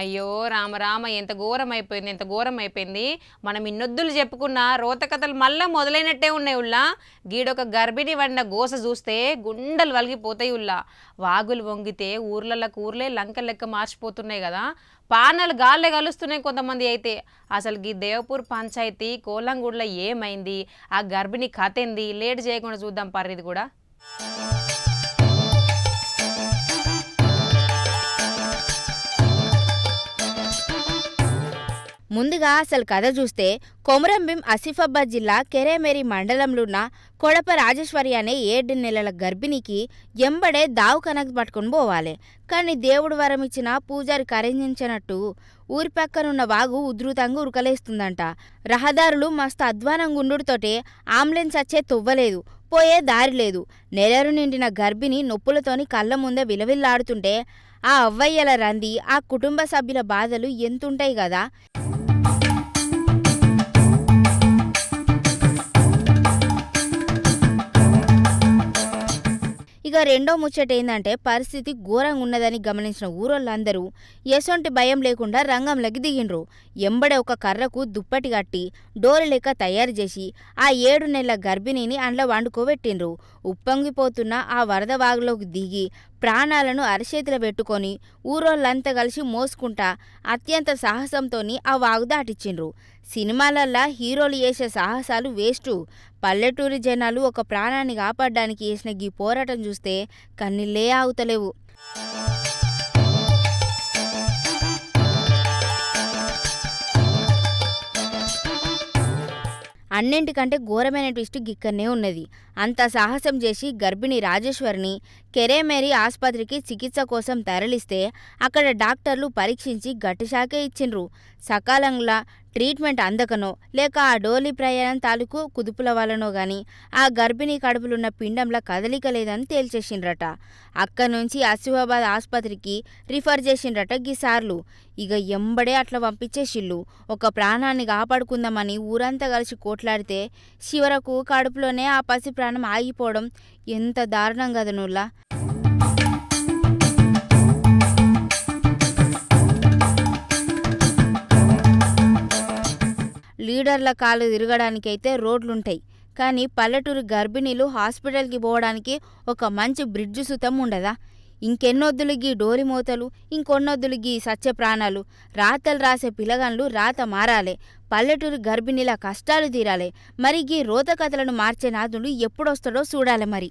అయ్యో! రామ రామ ఎంత ఘోరమైపోయింది. ఎంత ఘోరమైపోయింది. మనం ఇన్నొద్దులు చెప్పుకున్న రోత కథలు మళ్ళా మొదలైనట్టే ఉన్నాయి ఉల్లా. గీడొక గర్భిణి పడిన గోస చూస్తే గుండెలు వలిగిపోతాయి ఉల్లా. వాగులు వంగితే ఊర్లలకు ఊర్లే లంకలు లెక్క మార్చిపోతున్నాయి కదా. పానాలు గాల్లే కలుస్తున్నాయి కొంతమంది అయితే. అసలు గీ దేవపూర్ పంచాయతీ కోలంగూడలో ఏమైంది, ఆ గర్భిణి కథ ఏంది, లేట్ చేయకుండా చూద్దాం పర్రిది కూడా. ముందుగా అసలు కథ చూస్తే కొమరంభీం ఆసిఫాబాద్ జిల్లా కెరేమేరి మండలంలో ఉన్న కొడప రాజేశ్వరి అనే 7 నెలల గర్భిణికి ఎంబడే దావఖానకు పట్టుకొని పోవాలి. కానీ దేవుడు వరం ఇచ్చిన పూజారి కరించినట్టు ఊరి పక్కనున్న వాగు ఉధృతంగా ఉరకలేస్తుందంట. రహదారులు మస్తు అధ్వానంగా ఉండుతోటే అంబులెన్స్ వచ్చే తొవ్వలేదు, పోయే దారి లేదు. నెలలు నిండిన గర్భిణి నొప్పులతోని కళ్ళ ముందే విలవిల్లాడుతుంటే ఆ అవ్వయ్యల రంది, ఆ కుటుంబ సభ్యుల బాధలు ఎంతుంటాయి కదా. ఇక రెండో ముచ్చట ఏందంటే పరిస్థితి ఘోరంగా ఉన్నదని గమనించిన ఊరోళ్ళందరూ ఎసొంటి భయం లేకుండా రంగంలోకి దిగిండ్రు. ఎంబడే ఒక కర్రకు దుప్పటి కట్టి డోరు లెక్క తయారు చేసి ఆ 7 నెలల గర్భిణిని అండ్ల వండుకోబెట్టిండ్రు. ఉప్పొంగిపోతున్న ఆ వరద వాగులోకి దిగి ప్రాణాలను అరచేతిలో పెట్టుకొని ఊరోళ్ళంతా కలిసి మోసుకుంటా అత్యంత సాహసంతోని ఆ వాగు దాటిచ్చిండ్రు. సినిమాలల్లా హీరోలు చేసే సాహసాలు వేస్టు. పల్లెటూరి జనాలు ఒక ప్రాణాన్ని కాపాడడానికి చేసిన గీ పోరాటం చూస్తే కన్నీళ్ళే ఆగుతలేవు. అన్నింటికంటే ఘోరమైన ట్విస్ట్ గిక్కనే ఉన్నది. అంత సాహసం చేసి గర్భిణి రాజేశ్వరిని కెరేమేరి ఆసుపత్రికి చికిత్స కోసం తరలిస్తే అక్కడ డాక్టర్లు పరీక్షించి గట్టిషాకే ఇచ్చిండ్రు. సకాలంలో ట్రీట్మెంట్ అందకనో లేక ఆ డోలీ ప్రయాణం తాలూకు కుదుపుల వల్లనో గాని ఆ గర్భిణీ కడుపులున్న పిండంలా కదలిక లేదని తేల్చేసిండ్రట. అక్కడి నుంచి ఆసిఫాబాద్ ఆసుపత్రికి రిఫర్ చేసిండ్రట గీసార్లు. ఇక ఎంబడే అట్లా పంపించేసిళ్ళు. ఒక ప్రాణాన్ని కాపాడుకుందామని ఊరంతా కలిసి కోట్లాడితే చివరకు కడుపులోనే ఆ పసి ప్రాణం ఆగిపోవడం ఎంత దారుణం కదనుల్లా. లీడర్ల కాళ్ళు తిరగడానికైతే రోడ్లుంటాయి, కానీ పల్లెటూరు గర్భిణీలు హాస్పిటల్కి పోవడానికి ఒక మంచి బ్రిడ్జి సుతం ఉండదా? ఇంకెన్నొద్దులు గీ డోలి మోతలు, ఇంకొన్నొద్దులు గీ సత్య ప్రాణాలు. రాతలు రాసే పిల్లగాన్లు రాత మారాలే, పల్లెటూరు గర్భిణీల కష్టాలు తీరాలే. మరి గీ రోత కథలను మార్చే నాదుడు ఎప్పుడొస్తాడో చూడాలి మరి.